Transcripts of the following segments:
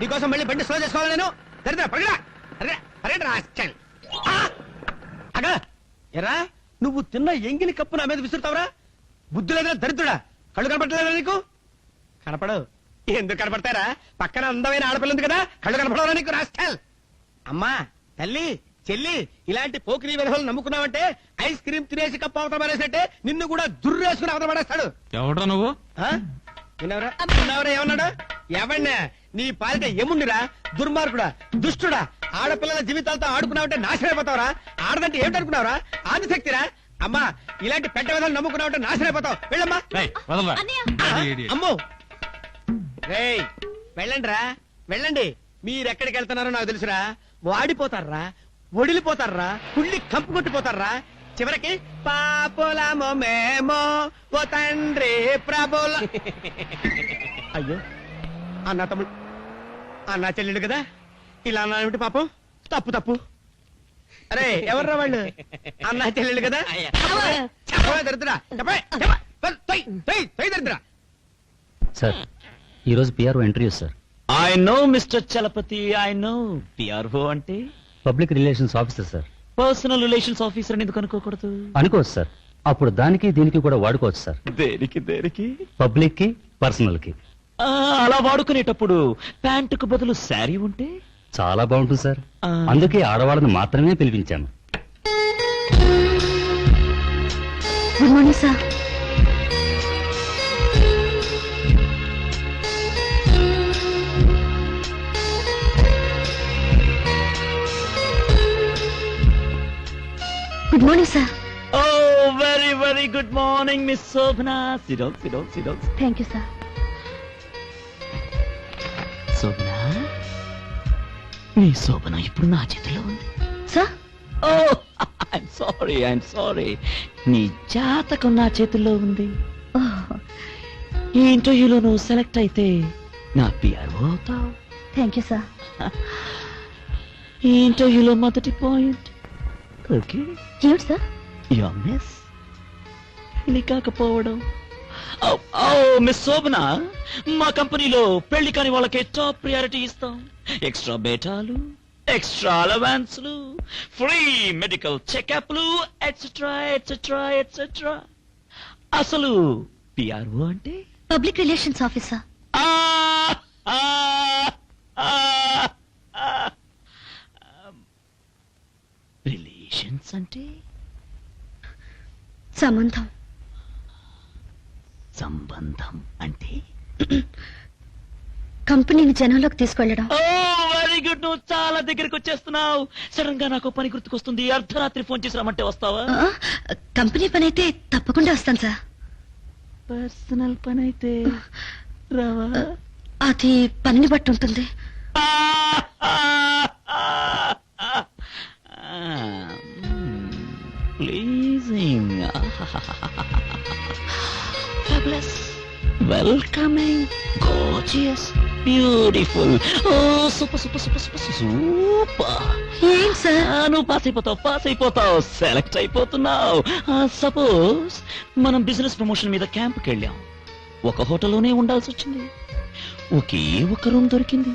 నీకోసం మళ్ళీ బండి స్లో చేసుకోవాలి నేను. దరిద్ర పడగడా అగా ఎరా నువ్వు తిన్న ఎంగిలి కప్పు నా మీద విసురుతావురా? బుద్ధి లేదా దరిద్రుడా? కళ్ళు కనపడలేదా నీకు? కనపడవు. ఎందుకు కనపడతారా? పక్కన అందమైన ఆడపిల్ల ఉంది కదా, కళ్ళు కనపడవరా నీకు? రాస్కల్. అమ్మా, తల్లి, చెల్లి, ఇలాంటి పోకిరీ విధులు నమ్ముకున్నావంటే ఐస్ క్రీమ్ తినేసి కప్పు అవతల పడేసినట్టే నిన్ను కూడా దుర్రేసుకుని అవతల పడేస్తాడు. ఎవడ్రా నువ్వు? ఏమన్నాడు? ఎవన్నా నీ పాలిట ఏముండిరా? దుర్మార్గుడా, దుష్టుడా, ఆడపిల్లల జీవితాలతో ఆడుకున్నావంటే నాశనమైపోతావరా? ఆడదంటే ఏమిటనుకున్నావరా? ఆదిశక్తిరా? అమ్మా, ఇలాంటి పెద్ద విధాలు నమ్ముకున్నావంటే నాశనమైపోతావు. వెళ్ళమ్మా. అమ్మో, రేయ్ వెళ్ళండి రా, వెళ్ళండి. మీరెక్కడికి వెళ్తున్నారో నాకు తెలుసురా. వాడిపోతారా, ఒడిలిపోతారా, కుళ్ళి కంపు కొట్టిపోతారా. చివరికి పాపులమో మేమో ఓ తండ్రి ప్రభుల. అయ్యో, అన్న తమ్ముడు, అన్న చెల్లెడు కదా, ఇలా అన్నాడు పాపం. తప్పు తప్పు. అరే ఎవర్రా వాళ్ళు? అన్న చెల్లెడు కదా. దరిద్రా దరిద్రా. సార్, ఈరోజు PRO interview sir. I know Mister Chalapathi, I know. PRO అంటే public relations officer sir. Personal relations officer ఎందుకు అనుకోకూడదు? అనుకోవచ్చు సార్. అప్పుడు దానికి దీనికి కూడా వాడుకోవచ్చు సార్. దేనికి దేనికి? పబ్లిక్ కి, పర్సనల్ కి. అలా వాడుకునేటప్పుడు ప్యాంటుకు బదులు శారీ ఉంటే చాలా బాగుంటుంది సార్. అందుకే ఆడవాళ్ళని మాత్రమే పిలిపించాను. Good morning sir. Good morning sir. Oh very very good morning miss Shobhana. Sit down, sit down, sit down. Thank you sir. Shobhana, నీ శోభన ఇప్పుడు నా చేతిలో ఉంది sir. Oh I'm sorry, I'm sorry. నీ జాతకం నా చేతుల్లో ఉంది. ఈ ఇంటర్వ్యూలో నువ్వు సెలెక్ట్ అయితే నా పిఆర్ఓ అవుతావు. Thank you sir. ఈ ఇంటర్వ్యూలో మొదటి పాయింట్ ఓకే. ఏమిటి సార్? యువర్ మిస్ పెళ్లి కాకపోవడం. మిస్ శోభన, మా కంపెనీలో పెళ్లి కాని వాళ్ళకి టాప్ ప్రియారిటీ ఇస్తాం. ఎక్స్ట్రా బేటాలు, ఎక్స్ట్రా అలవాన్స్లు, ఫ్రీ మెడికల్ చెకప్లు, ఎట్సెట్రా ఎట్సెట్రా ఎట్సెట్రా. అసలు పిఆర్ఓ అంటే పబ్లిక్ రిలేషన్స్ ఆఫీసర్. రిలేషన్స్ అంటే సంబంధం. సంబంధం అంటే కంపెనీని జనంలోకి తీసుకెళ్లడం. Oh very good. నువ్వు చాలా దగ్గరికి వచ్చేస్తున్నావు. సడన్ గా నాకు పని గుర్తుకొస్తుంది. అర్ధరాత్రి ఫోన్ చేసి రమ్మంటే వస్తావా? కంపెనీ పని అయితే తప్పకుండా వస్తాను సార్. పర్సనల్ పని అయితే రావా? అది పనిని బట్టి ఉంటుంది. Pleasing, fabulous, welcoming, gorgeous, beautiful. Oh, super, super, super, super, super. ఏం సార్? నువ్వు పాస్ అయిపోతావు, సెలెక్ట్ అయిపోతున్నావు. సపోజ్ మనం బిజినెస్ ప్రమోషన్ మీద క్యాంప్కి వెళ్ళాం. ఒక హోటల్లోనే ఉండాల్సి వచ్చింది. ఒకే ఒక రూమ్ దొరికింది.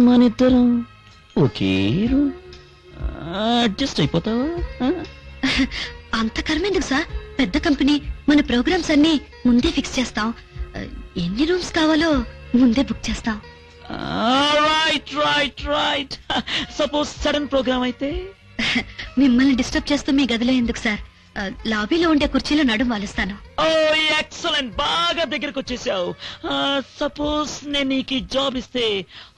మనిద్దరం ఒకే రూమ్. అడ్జస్ట్ అయిపోతావా? అంత కర్మెందుకు సార్? పెద్ద కంపెనీ, మన ప్రోగ్రామ్స్ అన్ని ముందే ఫిక్స్ చేస్తాం. ఎన్ని రూమ్స్ కావాలో ముందే బుక్ చేస్తాం. Right right right. Suppose sudden program అయితే? మిమ్మల్ని డిస్టర్బ్ చేస్తూ మీ గదిలో ఎందుకు సార్? లాబీలో ఉండే కుర్చీలో నడుం వాలుస్తాను. ఓ ఎక్సలెంట్, బాగా దగ్గరకు వచ్చేసావు. సపోజ్ నేను నీకు జాబ్ ఇస్తే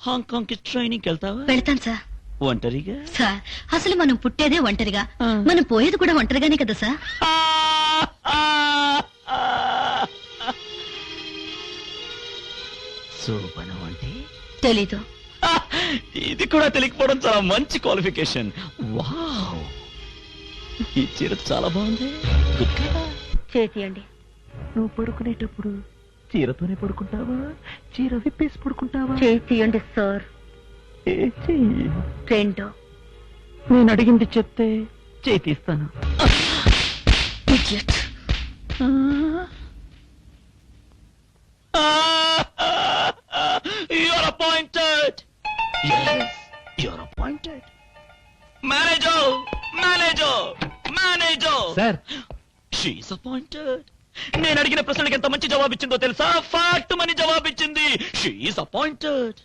హాంకాంగ్ కి ట్రైనింగ్ వెళ్తావా? వెళ్తాను సార్. ఒంటరిగా? సార్, అసలు మనం పుట్టేదే ఒంటరిగా, మనం పోయేది కూడా ఒంటరిగానే కదా సార్. శోభనం అంటే తెలీదు. ఇది కూడా తెలియకపోవడం చాలా మంచి క్వాలిఫికేషన్. వావ్, ఈ చీర చాలా బాగుంది. చేతియండి. నువ్వు పడుకునేటప్పుడు చీరతోనే పడుకుంటావా, చీర విప్పేసి పడుకుంటావా? చేతియండి సార్. రెండు. నేను అడిగింది చెప్తే చేతిస్తాను. You're appointed. You're appointed. Manager! Manager! Manager! Sir She's appointed. నేను అడిగిన ప్రశ్నలకు ఎంత మంచి జవాబిచ్చిందో తెలుసా? ఫాట్ మని జవాబిచ్చింది. She's appointed.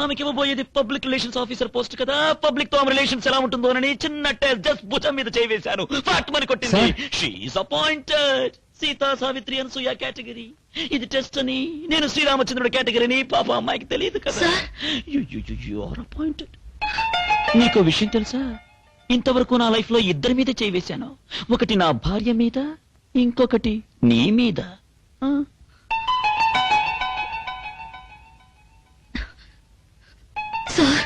ఆమెకి ఇవ్వబోయేది పబ్లిక్ రిలేషన్స్ ఆఫీసర్ పోస్ట్ కదా. పబ్లిక్ తో ఆమె రిలేషన్స్ ఎలా ఉంటుందోనని చిన్న టెస్ట్ జస్ట్ భుజం మీద చేయి వేశాను. ఫాట్ మని కొట్టింది. She's appointed. Sita Savitri Anasuya category. ఇది టెస్ట్ అని, నేను శ్రీరామచంద్రుడు కేటగిరీని పాప అమ్మాయికి తెలియదు కదా. You are appointed. నీకో విషయం తెలుసా? ఇంతవరకు నా లైఫ్ లో ఇద్దరి మీద చేయి వేశాను. ఒకటి నా భార్య మీద, ఇంకొకటి నీ మీద. సార్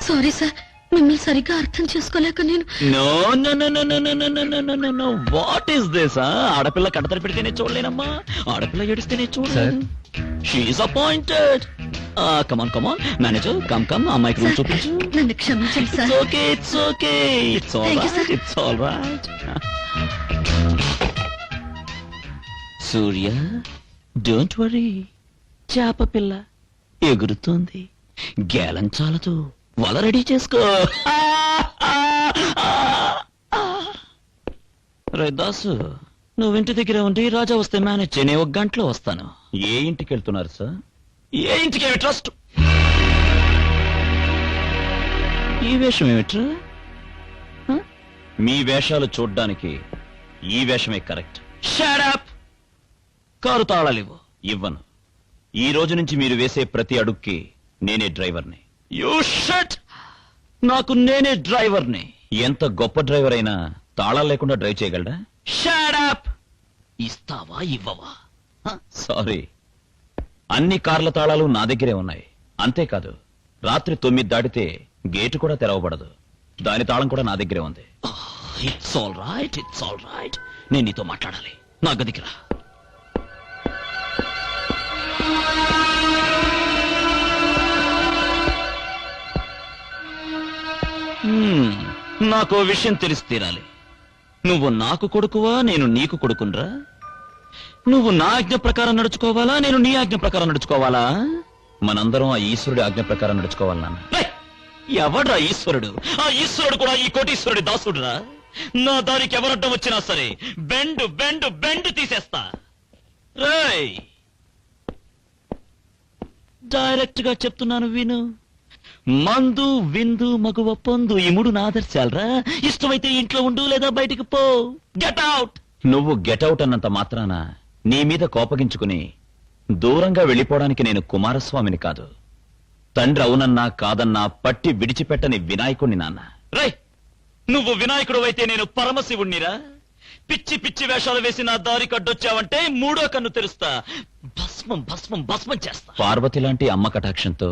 సారీ సార్, మిమ్మల్ని సరిగ్గా అర్థం చేసుకోలేక నేను. No no no no no no no no no no no what is this? ఆడపిల్ల కడతలు పెడితేనే చూడలేనమ్మా, ఆడపిల్ల ఏడిస్తేనే చూడలేదు. She is appointed. Come on come on manager, come అమ్మాయికి రూమ్ చూపించు. నన్ను క్షమించండి sir. It's okay it's all right it's all right. Surya don't worry, చేప పిల్ల ఎగురుతోంది, గేలం చాలదు, వల రెడీ చేసుకో. రే దాసు, నువ్వు ఇంటి దగ్గర ఉండి రాజా వస్తే మేనేజ్ చేయని, 1 గంటలో వస్తాను. ఏ ఇంటికి వెళ్తున్నారు సార్? ఏ ఇంటికి ట్రస్ట్? ఈ వేషం ఏమిట్రా? మీ వేషాలు చూడ్డానికి ఈ వేషమే కరెక్ట్. Shut up! కారు తాళాలివ్వు. ఇవ్వను. ఈ రోజు నుంచి మీరు వేసే ప్రతి అడుక్కి నేనే డ్రైవర్ని. You shut! నాకు నేనే డ్రైవర్ని. ఎంత గొప్ప డ్రైవర్ అయినా తాళాలు లేకుండా డ్రైవ్ చేయగలడా? Shut up! ఇస్తావా ఇవ్వవా? సారీ, అన్ని కార్ల తాళాలు నా దగ్గరే ఉన్నాయి. అంతేకాదు, రాత్రి 9 దాటితే గేటు కూడా తెరవబడదు. దాని తాళం కూడా నా దగ్గరే ఉంది. It's all right it's all right. నేను నీతో మాట్లాడాలి. నా గదికి రా. నాకో విషయం తెలిసి తీరాలి. నువ్వు నాకు కొడుకువా, నేను నీకు కొడుకునరా? నువ్వు నా ఆజ్ఞ ప్రకారం నడుచుకోవాలా, నేను నీ ఆజ్ఞ ప్రకారం నడుచుకోవాలా? మనందరం ఆ ఈశ్వరుడి ఆజ్ఞ ప్రకారం నడుచుకోవాలి నాన్న. రేయ్! ఎవడ్రా ఈశ్వరుడు? ఆ ఈశ్వరుడు కూడా ఈ కోటీశ్వరుడి దాసుడురా. నా దారికి ఎవరడ్డం వచ్చినా సరే బెండు బెండు బెండు తీసేస్తా. రేయ్! డైరెక్ట్ గా చెప్తున్నాను విను. మందు విందు మగువ పొందు, ఈ 3 ఆదర్శాలరా. ఇష్టమైతే ఇంట్లో ఉండు, లేదా బయటికి పో. Get out. నువ్వు గెటౌట్ అన్నంత మాత్రాన నీ మీద కోపగించుకుని దూరంగా వెళ్ళిపోవడానికి నేను కుమారస్వామిని కాదు. తండ్రి అవునన్నా కాదన్నా పట్టి విడిచిపెట్టని వినాయకుణ్ణి నాన్న. రేయ్! నువ్వు వినాయకుడు అయితే నేను పరమశివుణ్ణిరా. పిచ్చి పిచ్చి వేషాలు వేసి నా దారి కడ్డొచ్చావంటే 3వ కన్ను తెరుస్తా. భస్మం భస్మం భస్మం చేస్తా. పార్వతి లాంటి అమ్మ కటాక్షంతో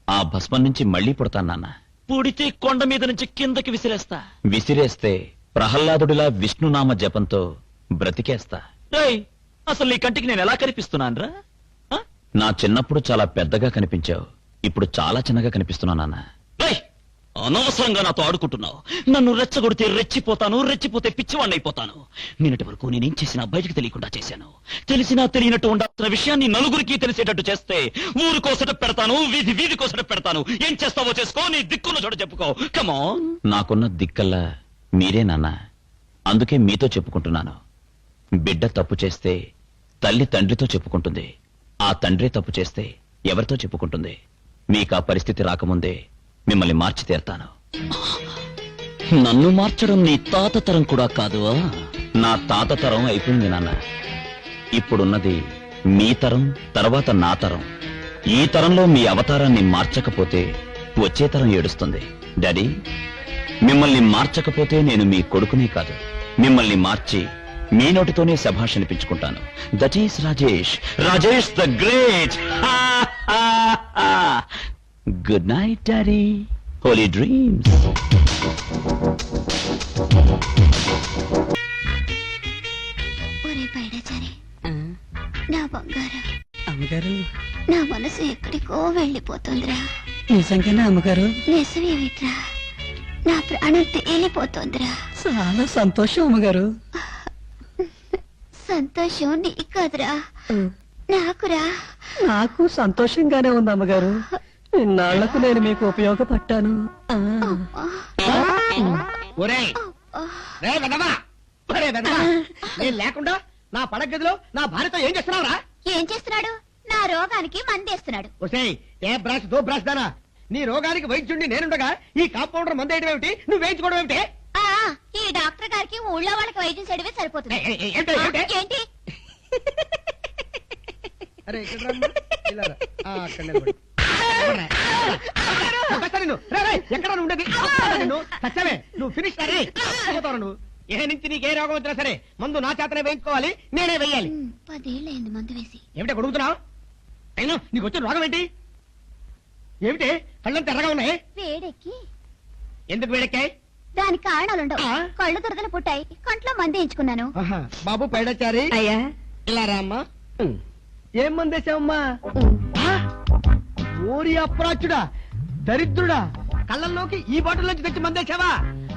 ఆ భస్మం నుంచి మళ్లీ పుడతాను నాన్న. పుడితే కొండ మీద నుంచి కిందకి విసిరేస్తా. విసిరేస్తే ప్రహ్లాదుడిలా విష్ణునామ జపంతో బ్రతికేస్తా. రేయ్! అసలు నీ కంటికి నేను ఎలా కనిపిస్తున్నానురా? నా చిన్నప్పుడు చాలా పెద్దగా కనిపించావు, ఇప్పుడు చాలా చిన్నగా కనిపిస్తున్నా నాన్న. రేయ్! అనవసరంగా నాతో ఆడుకుంటున్నావు. నన్ను రెచ్చగొడితే రెచ్చిపోతాను, రెచ్చిపోతే పిచ్చివాణ్ణి అయిపోతాను. నిన్నటి వరకు నేనేం చేసినా బయటకు తెలియకుండా చేశాను. తెలిసినా తెలియనట్టు ఉండాల్సిన విషయాన్ని నలుగురికి తెలిసేటట్టు చేస్తే ఊరు కోసట పెడతాను, వీధి వీధి కోసట పెడతాను. ఏం చేస్తావో చేసుకో, నీ దిక్కున్న చోట చెప్పుకో. కమాన్. నాకున్న దిక్కల్లా మీరే నాన్న. అందుకే మీతో చెప్పుకుంటున్నాను. బిడ్డ తప్పు చేస్తే తల్లి తండ్రితో చెప్పుకుంటుంది, ఆ తండ్రి తప్పు చేస్తే ఎవరితో చెప్పుకుంటుంది? మీకు ఆ పరిస్థితి రాకముందే మిమ్మల్ని మార్చి తీరతాను. నన్ను మార్చడం నీ తాత తరం కూడా కాదు. నా తాత తరం అయిపోయింది నాన్న. ఇప్పుడున్నది మీ తరం, తర్వాత నా తరం. ఈ తరంలో మీ అవతారాన్ని మార్చకపోతే వచ్చే తరం ఏడుస్తుంది. డాడీ, మిమ్మల్ని మార్చకపోతే నేను మీ కొడుకునే కాదు, మిమ్మల్ని మార్చి మీ నోటితోనే శభాష్ అనిపించుకుంటాను. That is Rajesh, Rajesh the great. Good night daddy, holy dreams. ఒరే పైడాచారి, నా బంగారం, అమ్మగారు, నా మనసు ఎక్కడికో వెళ్ళిపోతుందిరా. నిజంగానే అమ్మగారు? నిజమేమిట్రా, నా ప్రాణం తేలిపోతుందిరా. చాలా సంతోషం అమ్మగారు. సంతోషం నీకు కాదురా, నాకురా. నాకు సంతోషంగానే ఉంది అమ్మగారు. ఇన్నాళ్లకు నేను మీకు ఉపయోగపడ్డాను. ఆ. ఒరేయ్ రే వెదవా, ఒరే వెదవా, నేను లేకుండా నా పడగదిలో నా భార్యతో ఏం చేస్తున్నావురా? ఏం చేస్తున్నాడు? నా రోగానికి మందేస్తున్నాడు. ఒసేయ్ ఏ బ్రాష్ దో బ్రాష్ దానా, నీ రోగానికి వైద్యుడిని నేనుండగా ఈ కాంపౌండర్ మందేయడం ఏమిటి, నువ్వు వేయించుకోవడం ఏమిటి? ఈ డాక్టర్ గారికి ఊళ్ళో వాళ్ళకి వైద్యం చేయడమే సరిపోతుంది. ఏంటి? అరే ఇక్కడ రమ్మా, ఇలా రా. అక్కడ నిలబడు. చంపేస్తా నిన్ను. రే, రే, ఎక్కడ నువ్వు ఉండేది? చంపేస్తా నిన్ను. చచ్చావే, నువ్వు ఫినిష్ రే. చచ్చిపోతావు నువ్వు. ఏ నుంచి నీకు ఏ రోగం వచ్చినా సరే మందు నా చేతనే వేయించుకోవాలి, నేనే వెయ్యాలి. 10 ఏళ్ళైంది మందు వేసి. ఏమిటి గొడుగుతున్నావు? అయినా నీకు వచ్చిన రోగం ఏంటి? ఏమిటి కళ్ళంత ఎర్రగా ఉన్నాయి? వేడెక్కి. ఎందుకు వేడెక్కాయి? దానికి కారణాలుండవు. కళ్ళు దురదలు పుట్టాయి, కంట్లో మంది ఎంచుకున్నాను. బాబు పైడచారి అయ్యా ఇలా రామ్మా. ఏం మందేశావమ్మా? ఓరి అప్రాచుడా, దరిద్రుడా, కళ్ళల్లోకి ఈ బాటిల్ నుంచి తెచ్చి మందేశావా?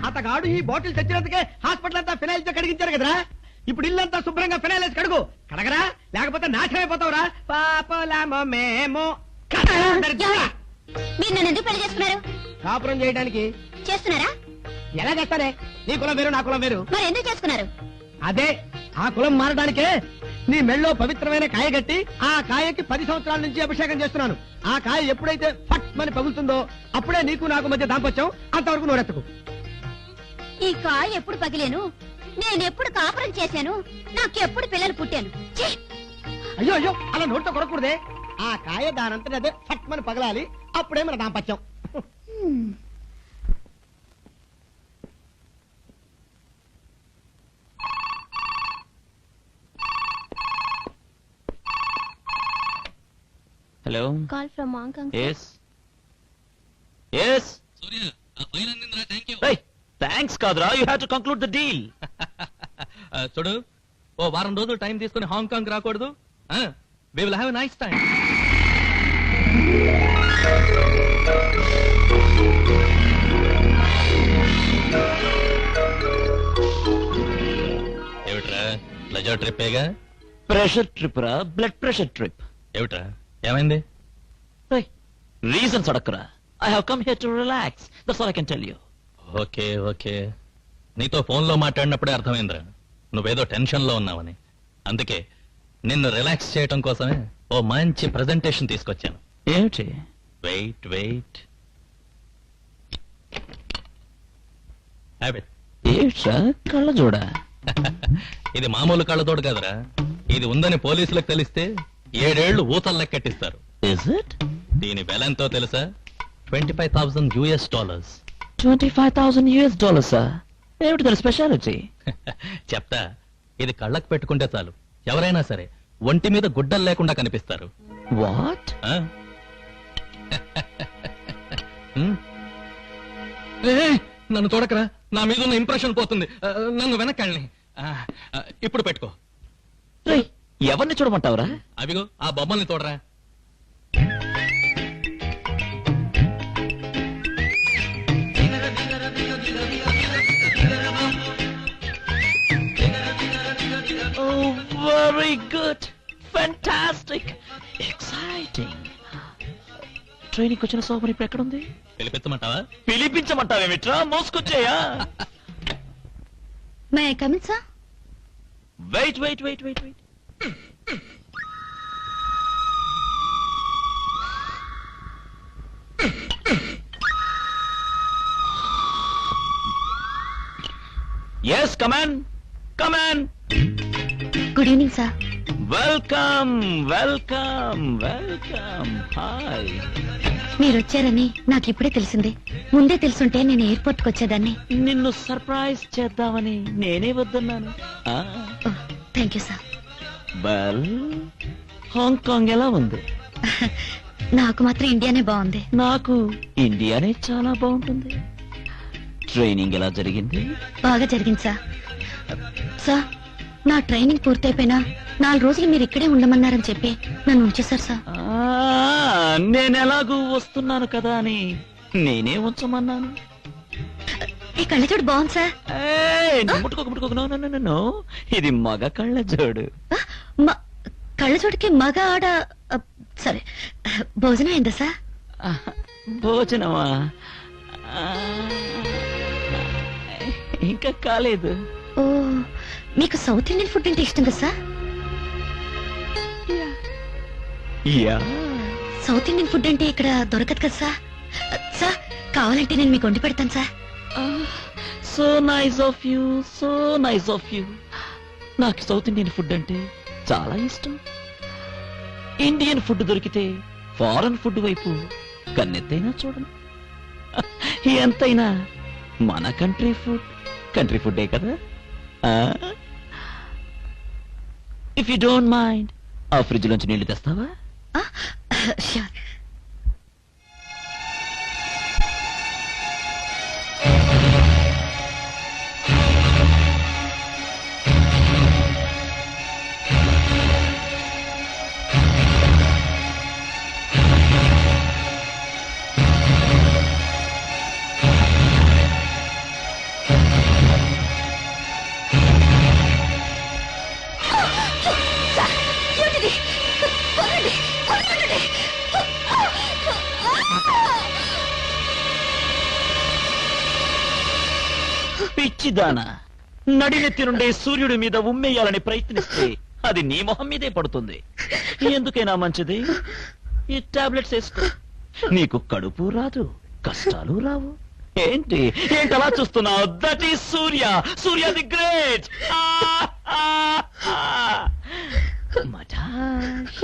అతగాడు ఈ బాటిల్ తెచ్చినందుకే హాస్పిటల్ అంతా ఫినాయిల్ తో కడిగించారు కదరా. ఇప్పుడు ఇల్లంతా శుభ్రంగా ఫినాయిల్ వేసి కడుగు. కడగరా, లేకపోతే నాశనమైపోతావురా. పాపలామో మేము మీరు నన్ను ఎందుకు పెళ్లి చేసుకున్నారు? కాపురం చేయడానికి. చేస్తున్నారా? ఎలా చేస్తానే? నీ కులం వేరు, నా కులం వేరు. మరి ఎందుకు చేసుకున్నారు? అదే ఆ కులం మారడానికే నీ మెళ్ళో పవిత్రమైన కాయ కట్టి ఆ కాయకి 10 సంవత్సరాల నుంచి అభిషేకం చేస్తున్నాను. ఆ కాయ ఎప్పుడైతే ఫట్ మని పగులుతుందో అప్పుడే నీకు నాకు మధ్య దాంపత్యం. అంతవరకు నోరెత్తకు. ఈ కాయ ఎప్పుడు పగిలేను, నేనెప్పుడు కాపురం చేశాను, నాకెప్పుడు పిల్లలు పుట్టాను. ఛీ! అయ్యో అయ్యో, అలా నోటితో కొడకూడదే. ఆ కాయ దానంతటి అదే ఫట్ మని పగలాలి, అప్పుడే మన దాంపత్యం. Hello, call from Hong Kong. Yes yes. Thanks కాదురా, you have to conclude the deal. చూడు, ఓ వారం రోజులు టైం తీసుకుని హాంకాంగ్ రాకూడదు? We will have a nice time. ఏమిట్రా, ప్లెజర్ ట్రిప్పేగా? ప్రెషర్ ట్రిప్ రా, బ్లడ్ ప్రెషర్ ట్రిప్. ఏమిట్రా, ఏమైంది? రీజన్స్ అడక్కరా. I have come here to relax, that's all I can tell you. Okay okay, నీతో ఫోన్లో మాట్లాడినప్పుడే అర్థమైందిరా నువ్వేదో టెన్షన్ లో ఉన్నావని. అందుకే నిన్ను రిలాక్స్ చేయటం కోసమే ఓ మంచి ప్రెజెంటేషన్ తీసుకొచ్చాను. ఏమిటి? Wait wait. ఏమిట్రా కళ్ళ చూడ? ఇది మామూలు కళ్ళతోడు కదరా, ఇది ఉందని పోలీసులకు తెలిస్తే 7 ఏళ్లు ఊతలు లెక్కెట్టిస్తారు. Is it? దీని వెల ఎంతో తెలుసా? $25,000. $25,000. ఏమిటి దాని స్పెషాలిటీ? చెప్తా, ఇది కళ్ళకు పెట్టుకుంటే చాలు ఎవరైనా సరే ఒంటి మీద గుడ్డలు లేకుండా కనిపిస్తారు. వాట్? నన్ను చూడకరా, నా మీద ఉన్న ఇంప్రెషన్ పోతుంది. నన్ను వెనక్కి ఇప్పుడు పెట్టుకో. ఎవరిని చూడమంటావురా? అవిగో ఆ బొమ్మల్ని చూడరా. Very good, fantastic, exciting. Training వచ్చిన సోమరి ఇప్పుడు ఎక్కడుంది? పిలిపించమంటావా? పిలిపించమంటావేమిట్రా, మోసుకొచ్చేయా? May I come in, sir? Wait wait wait wait wait. Yes, come in. Come in. Good evening, sir. Welcome, welcome, welcome. Hi. మీరు వచ్చారని నాకు ఇప్పుడే తెలిసింది. ముందే తెలుసుంటే నేను ఎయిర్పోర్ట్ కి వచ్చేదాన్ని. నిన్ను సర్ప్రైజ్ చేద్దామని నేనే వద్దన్నాను. Thank you, sir. Well, Hong Kong ఎలా ఉంది? నాకు మాత్రం ఇండియానే బాగుంది. నాకు ఇండియానే చాలా బాగుంటుంది. ట్రైనింగ్ ఎలా జరిగింది? బాగా జరిగింది, సార్. సార్, నా ట్రైనింగ్ పూర్తయిపోయినా 4 రోజులు మీరు ఇక్కడే ఉండమన్నారని చెప్పి నన్ను ఉంచేశారు, సార్. నేనెలాగూ వస్తున్నాను కదా అని నేనే ఉంచమన్నాను. ఈ కళ్ళజోడు బాగుంది, సార్. ముట్టుకోకు ముట్టుకోకు. నో, ఇది మగ కళ్ళజోడు. కళ్ళజోడికి మగ ఆడ. సరే, భోజనం అయిందా, సార్? భోజనమా ఆ, ఇంకా కాలేదు. ఓ మీకు సౌత్ ఇండియన్ ఫుడ్ అంటే ఇష్టం కదా sir? Yeah south Indian food అంటే ఇక్కడ దొరకదు కదా సార్? సార్ కావాలంటే నేను మీకు వండి పెడతాను sir. So nice of you, so nice of you. నాకు సౌత్ ఇండియన్ ఫుడ్ అంటే చాలా ఇష్టం. ఇండియన్ ఫుడ్ దొరికితే ఫారెన్ ఫుడ్ వైపు కన్నెత్తైనా చూడను. ఎంతైనా మన కంట్రీ ఫుడ్డే కదా. ఇఫ్ యూ డోంట్ మైండ్ ఆ ఫ్రిడ్జ్ లోంచి నీళ్లు తెస్తావా? ష్యూర్. పిచ్చిదానా, నడినెత్తి నుండే సూర్యుడి మీద ఉమ్మేయాలని ప్రయత్నిస్తే అది నీ మొహం మీదే పడుతుంది. ఎందుకైనా మంచిది ఈ టాబ్లెట్స్ వేసుకో. నీకు కడుపు రాదు, కష్టాలు రావు. ఏంటి అలా చూస్తున్నావు? That is Surya the great. మటాష్.